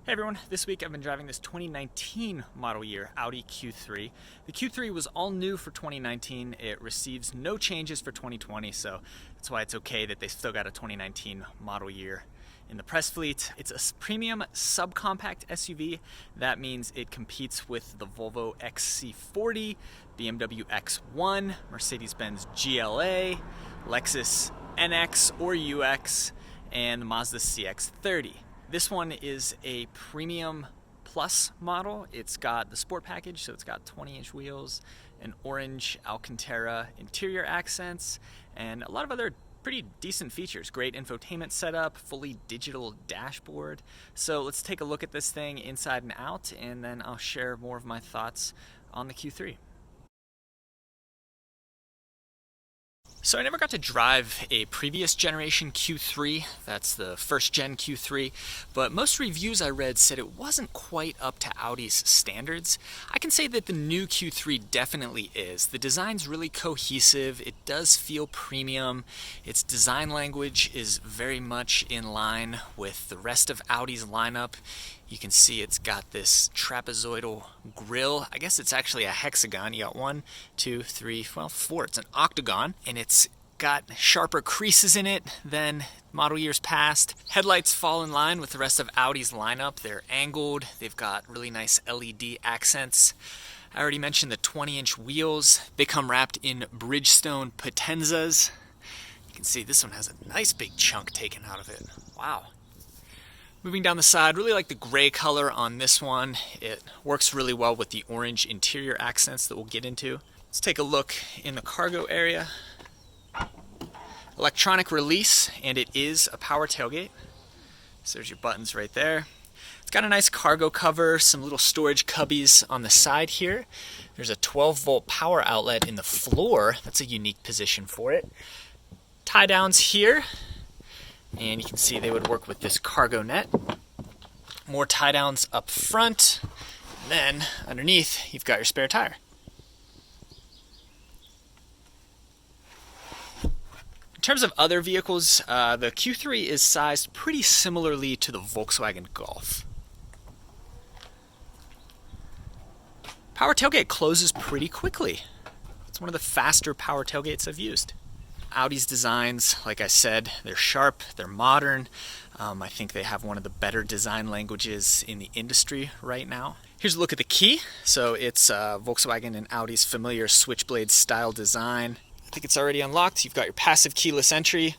Hey everyone, this week I've been driving this 2019 model year Audi Q3. The Q3 was all new for 2019. It receives no changes for 2020, so that's why it's okay that they still got a 2019 model year in the press fleet. It's a premium subcompact SUV. That means it competes with the Volvo XC40, BMW X1, Mercedes-Benz GLA, Lexus NX or UX, and the Mazda CX-30. This one is a premium plus model. It's got the sport package, so it's got 20-inch wheels, an orange Alcantara interior accents, and a lot of other pretty decent features. Great infotainment setup, fully digital dashboard. So let's take a look at this thing inside and out, and then I'll share more of my thoughts on the Q3. So I never got to drive a previous generation Q3, that's the first gen Q3, but most reviews I read said it wasn't quite up to Audi's standards. I can say that the new Q3 definitely is. The design's really cohesive, it does feel premium, its design language is very much in line with the rest of Audi's lineup. You can see it's got this trapezoidal grille. I guess it's actually a hexagon. You got 1, 2, 3, well, 4. It's an octagon, and it's got sharper creases in it than model years past. Headlights fall in line with the rest of Audi's lineup. They're angled. They've got really nice LED accents. I already mentioned the 20-inch wheels. They come wrapped in Bridgestone Potenzas. You can see this one has a nice big chunk taken out of it. Wow. Moving down the side, really like the gray color on this one. It works really well with the orange interior accents that we'll get into. Let's take a look in the cargo area. Electronic release, and it is a power tailgate. So there's your buttons right there. It's got a nice cargo cover, some little storage cubbies on the side here. There's a 12-volt power outlet in the floor. That's a unique position for it. Tie downs here. And you can see they would work with this cargo net. More tie downs up front. And then underneath, you've got your spare tire. In terms of other vehicles, the Q3 is sized pretty similarly to the Volkswagen Golf. Power tailgate closes pretty quickly. It's one of the faster power tailgates I've used. Audi's designs, like I said, they're sharp, they're modern. I think they have one of the better design languages in the industry right now. Here's a look at the key. So it's Volkswagen and Audi's familiar switchblade style design. I think it's already unlocked. You've got your passive keyless entry.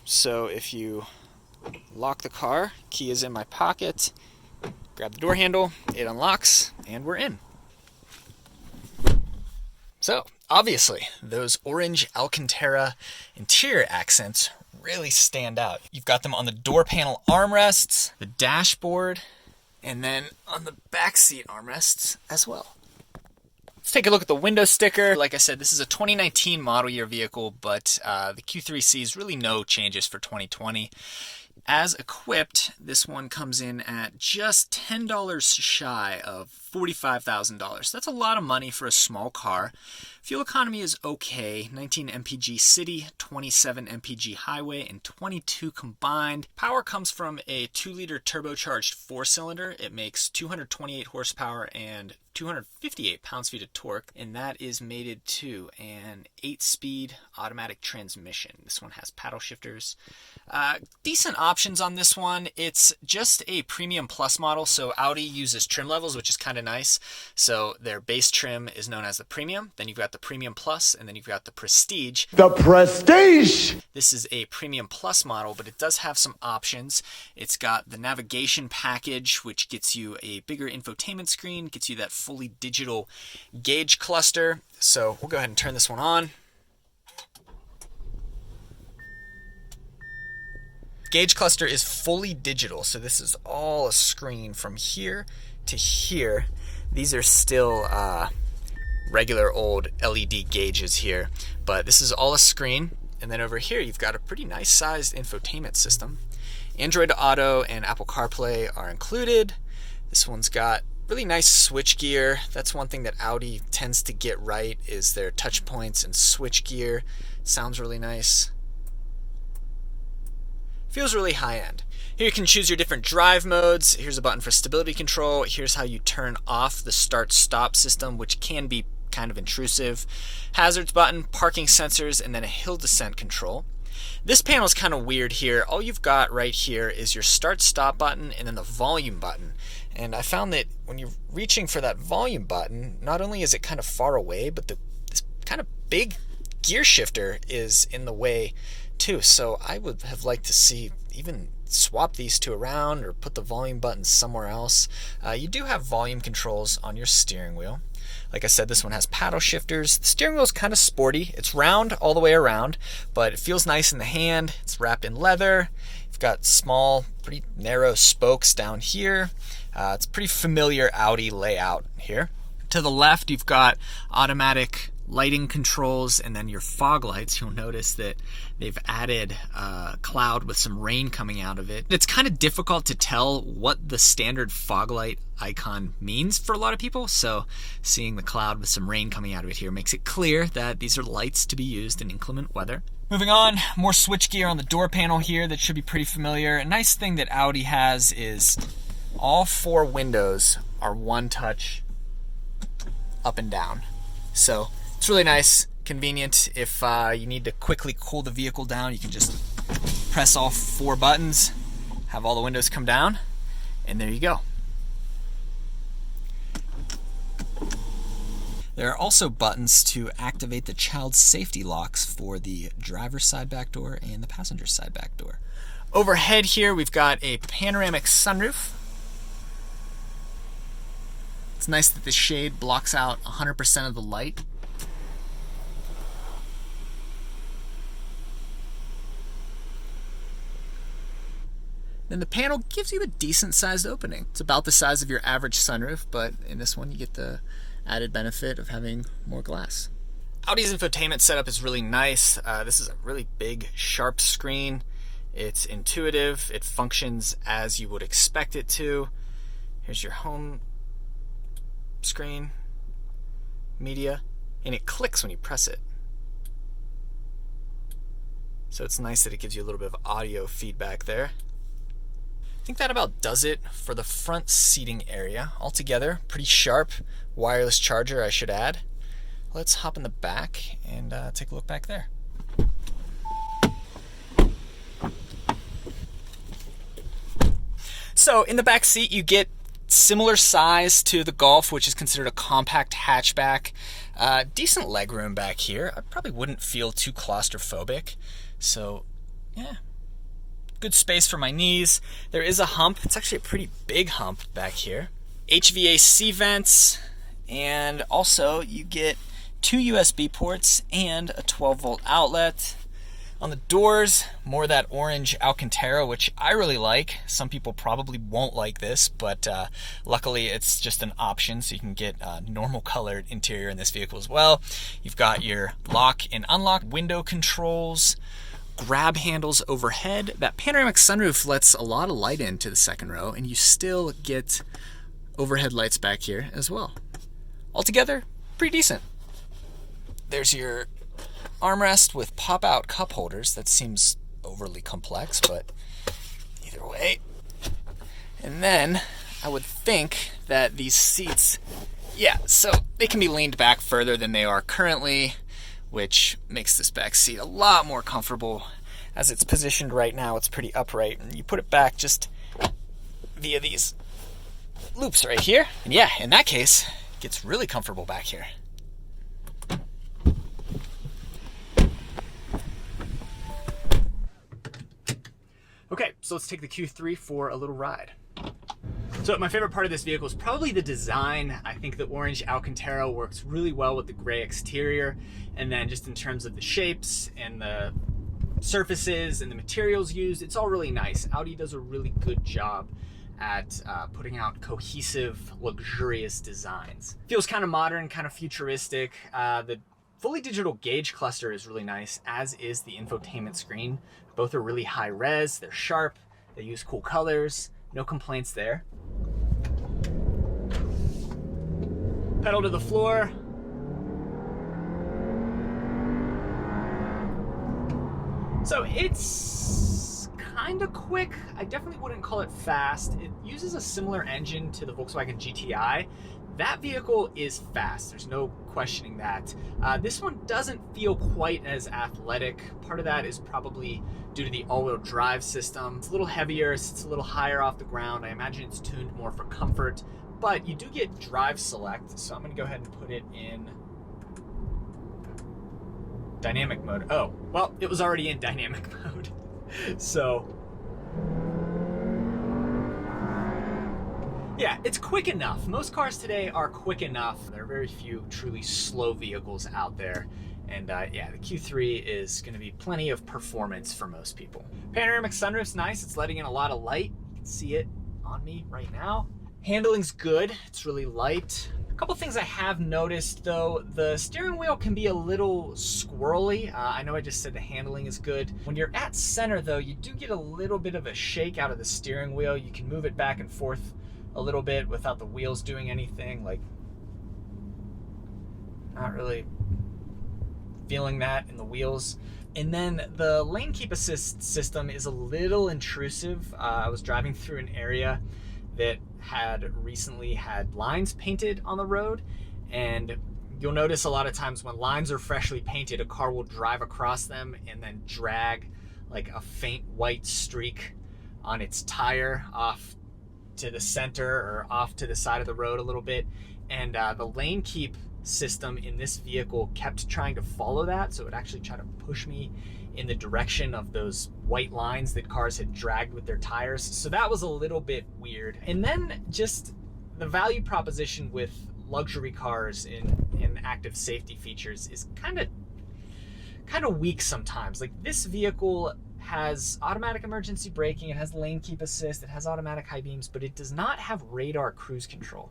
So if you lock the car, key is in my pocket, grab the door handle, it unlocks, and we're in. So, obviously, those orange Alcantara interior accents really stand out. You've got them on the door panel armrests, the dashboard, and then on the back seat armrests as well. Let's take a look at the window sticker. Like I said, this is a 2019 model year vehicle, but the Q3 sees really no changes for 2020. As equipped, this one comes in at just $10 shy of $45,000. That's a lot of money for a small car. Fuel economy is okay, 19 mpg city, 27 mpg highway, and 22 combined. Power comes from a 2-liter turbocharged 4-cylinder. It makes 228 horsepower and 258 pounds-feet of torque, and that is mated to an 8-speed automatic transmission. This one has paddle shifters. Decent options on this one. It's just a premium plus model, so Audi uses trim levels, which is kind of nice. So their base trim is known as the premium, then you've got the premium plus, and then you've got the prestige. The prestige! This is a premium plus model, but it does have some options. It's got the navigation package, which gets you a bigger infotainment screen, gets you that fully digital gauge cluster. So we'll go ahead and turn this one on. Gauge cluster is fully digital, so this is all a screen from here to here. These are still regular old LED gauges here, but this is all a screen. And then over here, you've got a pretty nice sized infotainment system. Android Auto and Apple CarPlay are included. This one's got really nice switch gear. That's one thing that Audi tends to get right, is their touch points and switch gear. Sounds really nice. Feels really high-end. Here you can choose your different drive modes. Here's a button for stability control. Here's how you turn off the start-stop system, which can be kind of intrusive. Hazards button, parking sensors, and then a hill descent control. This panel is kind of weird here. All you've got right here is your start-stop button and then the volume button. And I found that when you're reaching for that volume button, not only is it kind of far away, but this kind of big gear shifter is in the way too. So I would have liked to see even swap these two around or put the volume button somewhere else. You do have volume controls on your steering wheel. Like I said, this one has paddle shifters. The steering wheel is kind of sporty. It's round all the way around, but it feels nice in the hand. It's wrapped in leather. You've got small, pretty narrow spokes down here. It's a pretty familiar Audi layout here. To the left, you've got automatic lighting controls and then your fog lights. You'll notice that they've added a cloud with some rain coming out of it. It's kind of difficult to tell what the standard fog light icon means for a lot of people, so seeing the cloud with some rain coming out of it here makes it clear that these are lights to be used in inclement weather. Moving on, more switchgear on the door panel here that should be pretty familiar. A nice thing that Audi has is all 4 windows are one touch up and down. So it's really nice, convenient. If you need to quickly cool the vehicle down, you can just press all 4 buttons, have all the windows come down, and there you go. There are also buttons to activate the child safety locks for the driver's side back door and the passenger side back door. Overhead here, we've got a panoramic sunroof. It's nice that the shade blocks out 100% of the light. Then the panel gives you a decent sized opening. It's about the size of your average sunroof, but in this one you get the added benefit of having more glass. Audi's infotainment setup is really nice. This is a really big, sharp screen. It's intuitive. It functions as you would expect it to. Here's your home screen, media, and it clicks when you press it. So it's nice that it gives you a little bit of audio feedback there. I think that about does it for the front seating area. Altogether, pretty sharp. Wireless charger, I should add. Let's hop in the back and take a look back there. So in the back seat, you get similar size to the Golf, which is considered a compact hatchback. Decent legroom back here. I probably wouldn't feel too claustrophobic. So, yeah. Good space for my knees. There is a hump. It's actually a pretty big hump back here. HVAC vents, and also you get 2 USB ports and a 12-volt outlet. On the doors, more of that orange Alcantara, which I really like. Some people probably won't like this, but luckily it's just an option, so you can get a normal colored interior in this vehicle as well. You've got your lock and unlock window controls, grab handles overhead. That panoramic sunroof lets a lot of light into the second row, and you still get overhead lights back here as well. Altogether, pretty decent. There's your armrest with pop-out cup holders. That seems overly complex, but either way. And then I would think that these seats, yeah, so they can be leaned back further than they are currently, which makes this back seat a lot more comfortable. As it's positioned right now, it's pretty upright, and you put it back just via these loops right here. And yeah, in that case, it gets really comfortable back here. Okay, so let's take the Q3 for a little ride. So my favorite part of this vehicle is probably the design. I think the orange Alcantara works really well with the gray exterior. And then just in terms of the shapes and the surfaces and the materials used, it's all really nice. Audi does a really good job at putting out cohesive, luxurious designs. Feels kind of modern, kind of futuristic. The fully digital gauge cluster is really nice, as is the infotainment screen. Both are really high res, they're sharp, they use cool colors, no complaints there. Pedal to the floor. So it's kind of quick. I definitely wouldn't call it fast. It uses a similar engine to the Volkswagen GTI. That vehicle is fast, there's no questioning that. This one doesn't feel quite as athletic. Part of that is probably due to the all-wheel drive system. It's a little heavier, it's a little higher off the ground. I imagine it's tuned more for comfort, but you do get drive select, so I'm gonna go ahead and put it in dynamic mode. Oh, well, it was already in dynamic mode. So, yeah, it's quick enough. Most cars today are quick enough. There are very few truly slow vehicles out there. And yeah, the Q3 is gonna be plenty of performance for most people. Panoramic sunroof's nice. It's letting in a lot of light. You can see it on me right now. Handling's good. It's really light. A couple things I have noticed though, the steering wheel can be a little squirrely. I know I just said the handling is good. When you're at center though, you do get a little bit of a shake out of the steering wheel. You can move it back and forth a little bit without the wheels doing anything. Like, not really feeling that in the wheels. And then the lane keep assist system is a little intrusive. I was driving through an area that had recently had lines painted on the road, and you'll notice a lot of times when lines are freshly painted, a car will drive across them and then drag like a faint white streak on its tire off to the center or off to the side of the road a little bit. And the lane keep system in this vehicle kept trying to follow that, so it actually tried to push me in the direction of those white lines that cars had dragged with their tires. So that was a little bit weird. And then just the value proposition with luxury cars in active safety features is kind of weak sometimes. Like, this vehicle has automatic emergency braking, it has lane keep assist, it has automatic high beams, but it does not have radar cruise control.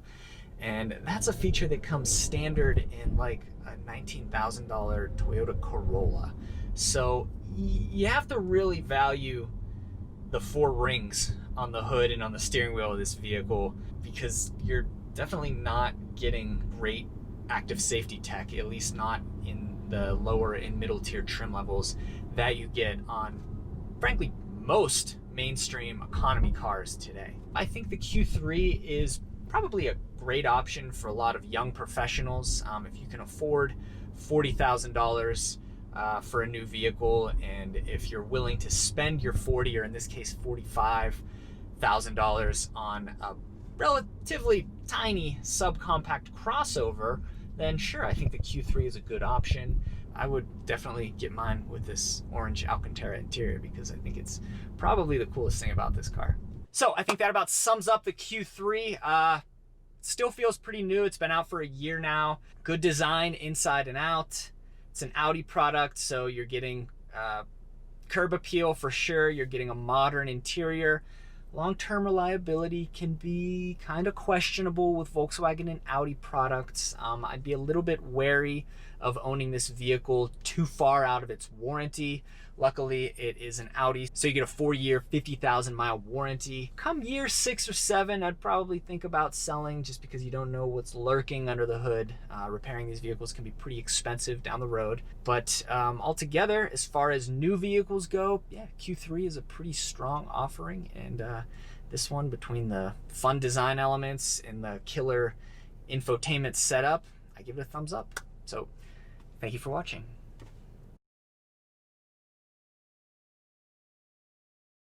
And that's a feature that comes standard in like a $19,000 Toyota Corolla. So you have to really value the 4 rings on the hood and on the steering wheel of this vehicle, because you're definitely not getting great active safety tech, at least not in the lower and middle tier trim levels that you get on, frankly, most mainstream economy cars today. I think the Q3 is probably a great option for a lot of young professionals. If you can afford $40,000 for a new vehicle, and if you're willing to spend your $40,000, or in this case $45,000 on a relatively tiny subcompact crossover, then sure, I think the Q3 is a good option. I would definitely get mine with this orange Alcantara interior, because I think it's probably the coolest thing about this car. So I think that about sums up the Q3. Still feels pretty new. It's been out for a year now. Good design inside and out. It's an Audi product, so you're getting curb appeal for sure. You're getting a modern interior. Long-term reliability can be kind of questionable with Volkswagen and Audi products. I'd be a little bit wary of owning this vehicle too far out of its warranty. Luckily, it is an Audi, so you get a 4-year, 50,000-mile warranty. Come year 6 or 7, I'd probably think about selling, just because you don't know what's lurking under the hood. Repairing these vehicles can be pretty expensive down the road. But altogether, as far as new vehicles go, yeah, Q3 is a pretty strong offering. And this one, between the fun design elements and the killer infotainment setup, I give it a thumbs up. So thank you for watching.